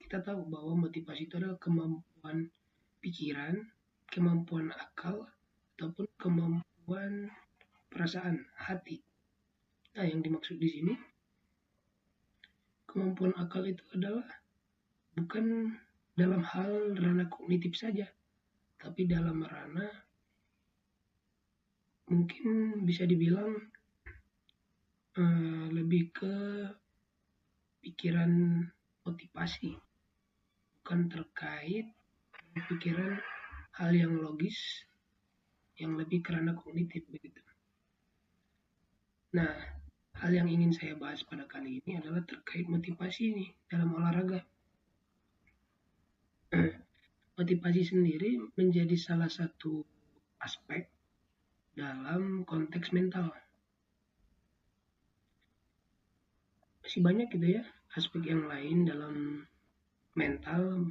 kita tahu bahwa motivasi itu adalah kemampuan pikiran, kemampuan akal, ataupun kemampuan perasaan hati. Nah, yang dimaksud di sini kemampuan akal itu adalah bukan dalam hal ranah kognitif saja, tapi dalam ranah mungkin bisa dibilang lebih ke pikiran motivasi, bukan terkait pikiran hal yang logis yang lebih kerana kognitif begitu. Nah, hal yang ingin saya bahas pada kali ini adalah terkait motivasi nih dalam olahraga. Motivasi sendiri menjadi salah satu aspek dalam konteks mental. Masih banyak gitu ya aspek yang lain dalam mental.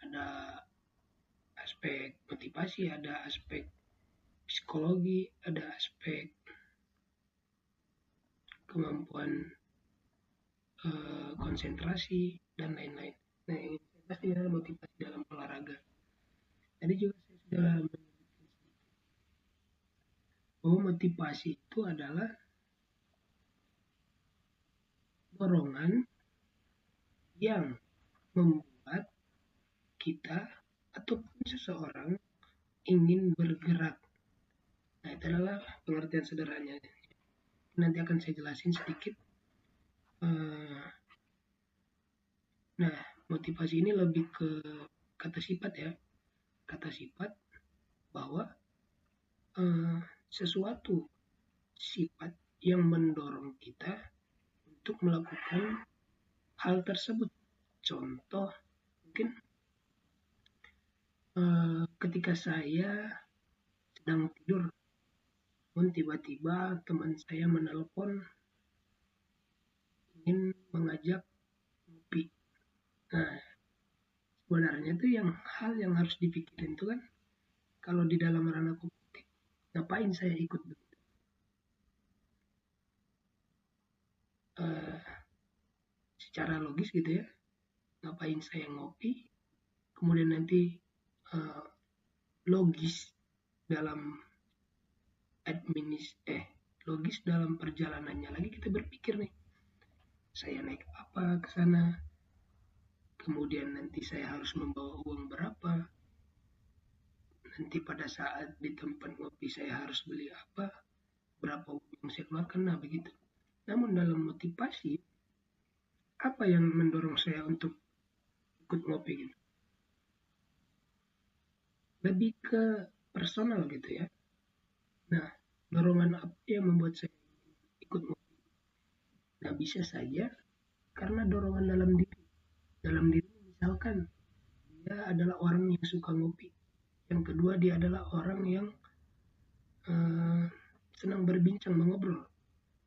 Ada aspek motivasi, ada aspek psikologi, ada aspek kemampuan konsentrasi dan lain-lain. Nah, ini pasti adalah motivasi dalam olahraga. Tadi juga saya sudah menyebutkan bahwa motivasi itu adalah dorongan yang membuat kita ataupun seseorang ingin bergerak. Nah, itu adalah pengertian sederhananya. Nanti akan saya jelasin sedikit. Nah, motivasi ini lebih ke kata sifat ya. Kata sifat bahwa sesuatu sifat yang mendorong kita untuk melakukan hal tersebut. Contoh, mungkin ketika saya sedang tidur, pun tiba-tiba teman saya menelpon ingin mengajak ngopi. Nah, sebenarnya itu hal yang harus dipikirin itu kan, kalau di dalam ranah kognitif, ngapain saya ikut begitu? Secara logis gitu ya, ngapain saya ngopi? Kemudian nanti logis dalam logis dalam perjalanannya lagi kita berpikir nih, saya naik apa ke sana, kemudian nanti saya harus membawa uang berapa, nanti pada saat di tempat ngopi saya harus beli apa, berapa uang yang saya keluarkan, nah begitu. Namun dalam motivasi, apa yang mendorong saya untuk ikut ngopi gitu? Lebih ke personal gitu ya. Nah, dorongan apa yang membuat saya ikut ngopi? Nah, bisa saja karena dorongan dalam diri. Dalam diri misalkan dia adalah orang yang suka ngopi. Yang kedua dia adalah orang yang senang berbincang, mengobrol.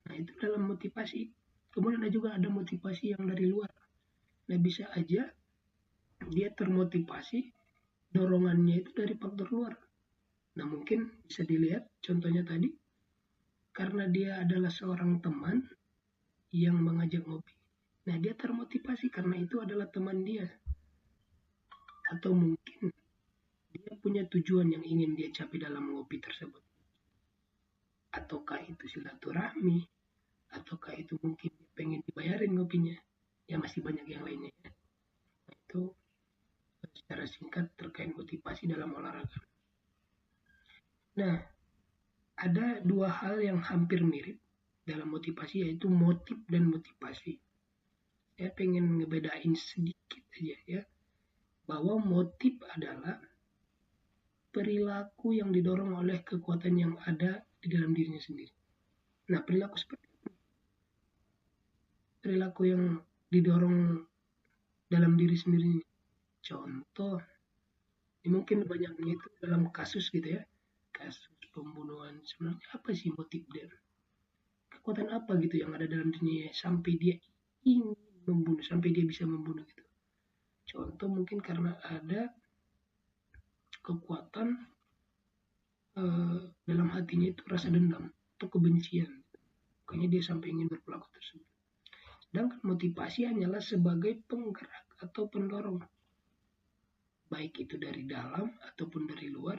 Nah, itu dalam motivasi. Kemudian juga ada motivasi yang dari luar. Nah, bisa aja dia termotivasi dorongannya itu dari faktor luar. Nah, mungkin bisa dilihat contohnya tadi, karena dia adalah seorang teman yang mengajak ngopi. Nah, dia termotivasi karena itu adalah teman dia. Atau mungkin dia punya tujuan yang ingin dia capai dalam ngopi tersebut. Ataukah itu silaturahmi, ataukah itu mungkin dia pengen dibayarin ngopinya. Ya masih banyak yang lainnya. Nah, itu secara singkat terkait motivasi dalam olahraga. Nah, ada dua hal yang hampir mirip dalam motivasi, yaitu motif dan motivasi. Saya pengen ngebedain sedikit aja ya, bahwa motif adalah perilaku yang didorong oleh kekuatan yang ada di dalam dirinya sendiri. Nah, perilaku seperti itu, perilaku yang didorong dalam diri sendiri. Contoh, mungkin banyaknya itu dalam kasus gitu ya, kasus pembunuhan. Sebenarnya apa sih motif dia? Kekuatan apa gitu yang ada dalam dirinya sampai dia ingin membunuh, sampai dia bisa membunuh gitu. Contoh mungkin karena ada kekuatan dalam hatinya itu rasa dendam atau kebencian. Makanya dia sampai ingin berperilaku tersebut. Sedangkan motivasi hanyalah sebagai penggerak atau pendorong, baik itu dari dalam ataupun dari luar.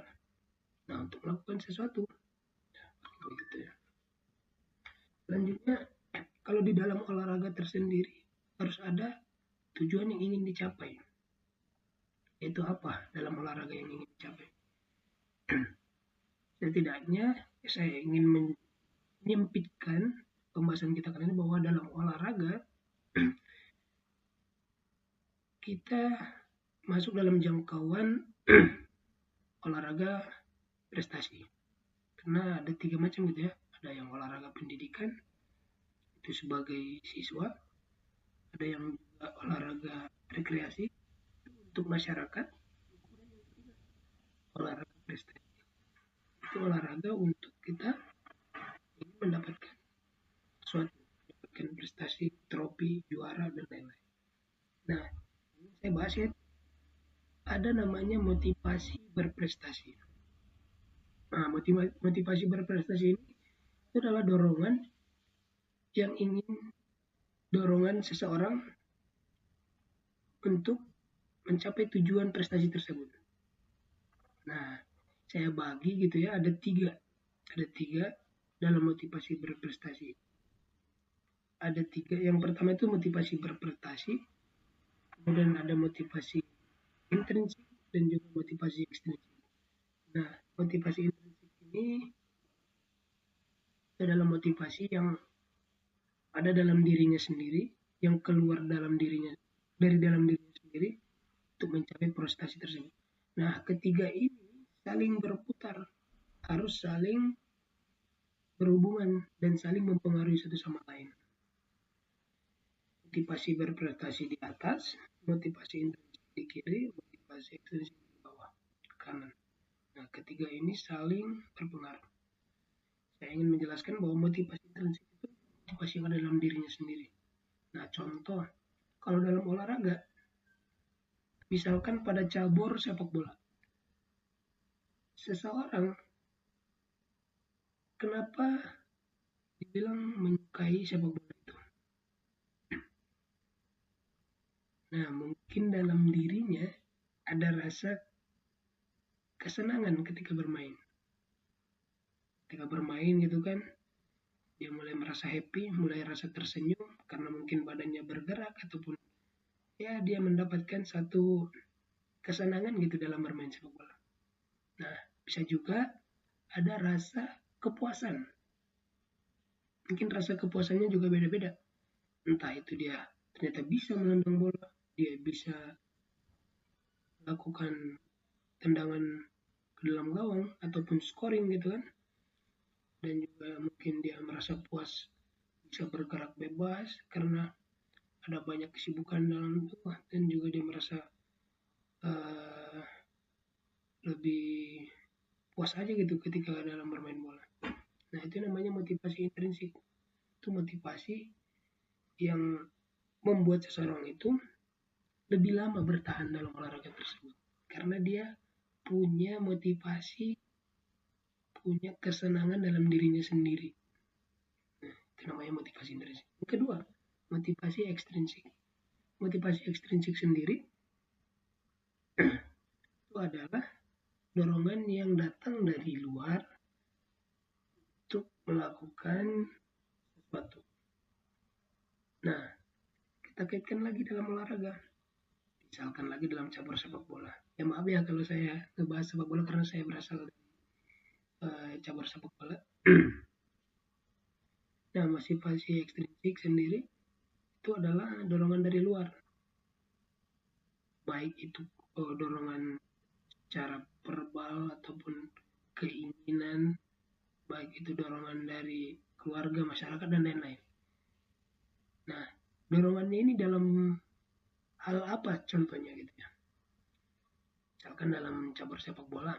Nah, untuk melakukan sesuatu, begitu ya. Selanjutnya, kalau di dalam olahraga tersendiri harus ada tujuan yang ingin dicapai. Yaitu apa dalam olahraga yang ingin dicapai? Setidaknya saya ingin menyempitkan pembahasan kita kali ini bahwa dalam olahraga kita masuk dalam jangkauan olahraga prestasi. Karena ada 3 macam gitu ya. Ada yang olahraga pendidikan, itu sebagai siswa. Ada yang juga olahraga rekreasi, untuk masyarakat. Olahraga prestasi, itu olahraga untuk kita ingin mendapatkan sesuatu, mendapatkan prestasi, trofi, juara, dan lain-lain. Nah, ini saya bahas ya, ada namanya motivasi berprestasi. Nah, motivasi berprestasi ini itu adalah dorongan seseorang untuk mencapai tujuan prestasi tersebut. Nah, saya bagi gitu ya, ada tiga dalam motivasi berprestasi. Ada 3. Yang pertama itu motivasi berprestasi, kemudian ada motivasi intrinsik dan juga motivasi ekstrinsik. Nah, motivasi intrinsik ini adalah motivasi yang ada dalam dirinya sendiri, yang keluar dari dalam dirinya sendiri untuk mencapai prestasi tersebut. Nah, ketiga ini saling berputar, harus saling berhubungan dan saling mempengaruhi satu sama lain. Motivasi berprestasi di atas, motivasi intrinsik di kiri, motivasi ekstrinsik di bawah, kanan. Nah, ketiga ini saling berpengaruh. Saya ingin menjelaskan bahwa motivasi intrinsik itu motivasi yang ada dalam dirinya sendiri. Nah, contoh, kalau dalam olahraga, misalkan pada cabur sepak bola, seseorang kenapa dibilang menyukai sepak bola itu? Nah, mungkin dalam dirinya ada rasa kesenangan ketika bermain. Ketika bermain gitu kan, dia mulai merasa happy, mulai rasa tersenyum karena mungkin badannya bergerak ataupun ya dia mendapatkan satu kesenangan gitu dalam bermain sepak bola. Nah, bisa juga ada rasa kepuasan. Mungkin rasa kepuasannya juga beda-beda. Entah itu dia ternyata bisa menendang bola, dia bisa melakukan tendangan ke dalam gawang ataupun scoring gitu kan. Dan juga mungkin dia merasa puas bisa bergerak bebas karena ada banyak kesibukan dalam itu, dan juga dia merasa lebih puas aja gitu ketika dalam bermain bola. Nah, itu namanya motivasi intrinsik. Itu motivasi yang membuat seseorang itu lebih lama bertahan dalam olahraga tersebut karena dia punya motivasi, punya kesenangan dalam dirinya sendiri. Nah, itu namanya motivasi intrinsik. Yang kedua, motivasi ekstrinsik. Motivasi ekstrinsik sendiri itu adalah dorongan yang datang dari luar untuk melakukan sesuatu. Nah, kita kaitkan lagi dalam olahraga. Misalkan lagi dalam cabur sepak bola. Ya maaf ya kalau saya ngebahas sepak bola karena saya berasal dari cabur sepak bola. Nah, motivasi ekstrinsik sendiri itu adalah dorongan dari luar. Baik itu dorongan secara verbal ataupun keinginan, baik itu dorongan dari keluarga, masyarakat, dan lain-lain. Nah, dorongannya ini dalam hal apa contohnya gitu ya? Misalkan dalam cabur sepak bola,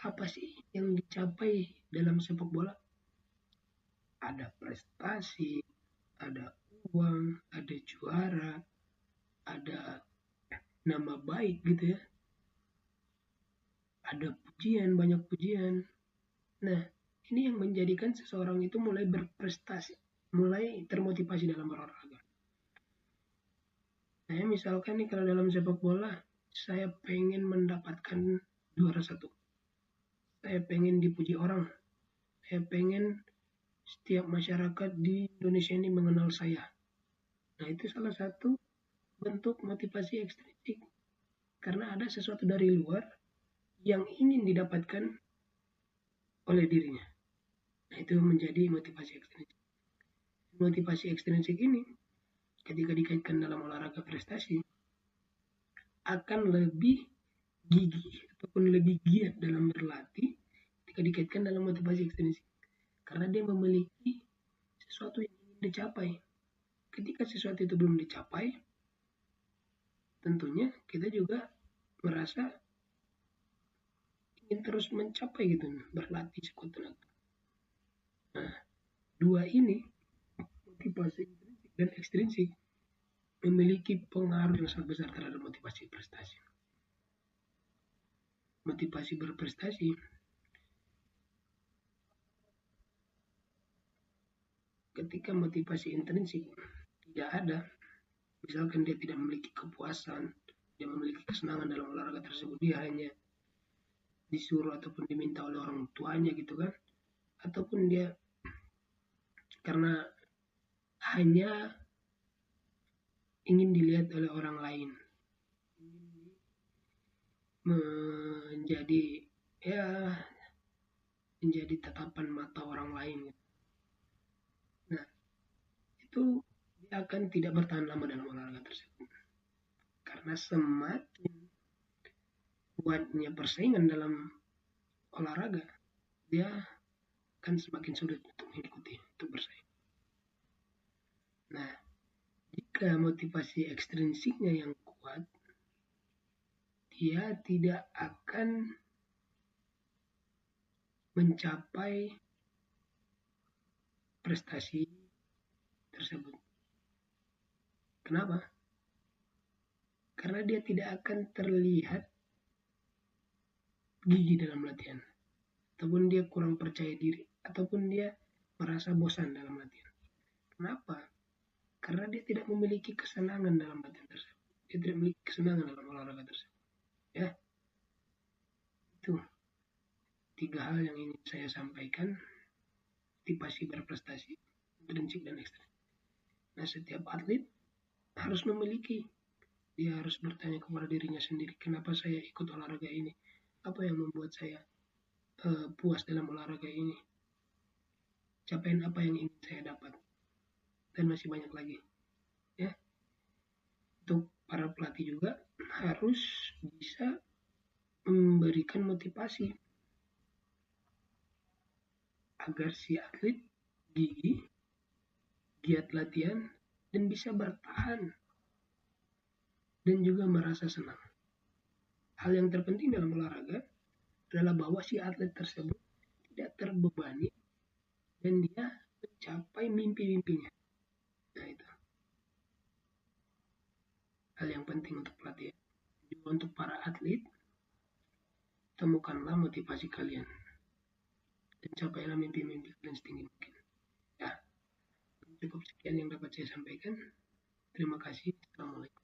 apa sih yang dicapai dalam sepak bola? Ada prestasi, ada uang, ada juara, ada nama baik gitu ya. Ada pujian, banyak pujian. Nah, ini yang menjadikan seseorang itu mulai berprestasi, mulai termotivasi dalam berolahraga. Saya misalkan nih kalau dalam sepak bola, saya pengen mendapatkan juara satu. Saya pengen dipuji orang. Saya pengen setiap masyarakat di Indonesia ini mengenal saya. Nah, itu salah satu bentuk motivasi ekstrinsik. Karena ada sesuatu dari luar yang ingin didapatkan oleh dirinya. Nah, itu menjadi motivasi ekstrinsik. Motivasi ekstrinsik ini ketika dikaitkan dalam olahraga prestasi akan lebih gigih ataupun lebih giat dalam berlatih ketika dikaitkan dalam motivasi ekstrinsik. Karena dia memiliki sesuatu yang ingin dicapai. Ketika sesuatu itu belum dicapai, tentunya kita juga merasa ingin terus mencapai gitu, berlatih sekuat tenaga. Nah, dua ini, motivasi intrinsik dan ekstrinsik, memiliki pengaruh yang sangat besar terhadap motivasi prestasi. Motivasi berprestasi ketika motivasi intrinsik tidak ada, misalkan dia tidak memiliki kepuasan, dia memiliki kesenangan dalam olahraga tersebut, dia hanya disuruh ataupun diminta oleh orang tuanya gitu kan, ataupun dia karena hanya ingin dilihat oleh orang lain, menjadi tatapan mata orang lain. Nah, itu dia akan tidak bertahan lama dalam olahraga tersebut. Karena semakin kuatnya persaingan dalam olahraga, dia akan semakin sulit untuk mengikuti, untuk bersaing. Nah, jika motivasi ekstrinsiknya yang kuat, dia tidak akan mencapai prestasi tersebut. Kenapa? Karena dia tidak akan terlihat gigih dalam latihan, ataupun dia kurang percaya diri, ataupun dia merasa bosan dalam latihan. Kenapa? Karena dia tidak memiliki kesenangan dalam latihan tersebut. Dia tidak memiliki kesenangan dalam olahraga tersebut. Ya, itu 3 hal yang ingin saya sampaikan. Motivasi berprestasi, intrinsik dan ekstrinsik. Nah, setiap atlet harus memiliki. Dia harus bertanya kepada dirinya sendiri, kenapa saya ikut olahraga ini? Apa yang membuat saya puas dalam olahraga ini? Capaian apa yang ingin saya dapat? Dan masih banyak lagi. Ya, untuk para pelatih juga harus bisa memberikan motivasi agar si atlet gigih, giat latihan, dan bisa bertahan dan juga merasa senang. Hal yang terpenting dalam olahraga adalah bahwa si atlet tersebut tidak terbebani dan dia mencapai mimpi-mimpinya. Nah, itu hal yang penting untuk pelatih. Juga untuk para atlet, temukanlah motivasi kalian dan capailah mimpi-mimpi kalian setinggi mungkin. Ya, cukup sekian yang dapat saya sampaikan. Terima kasih. Assalamualaikum.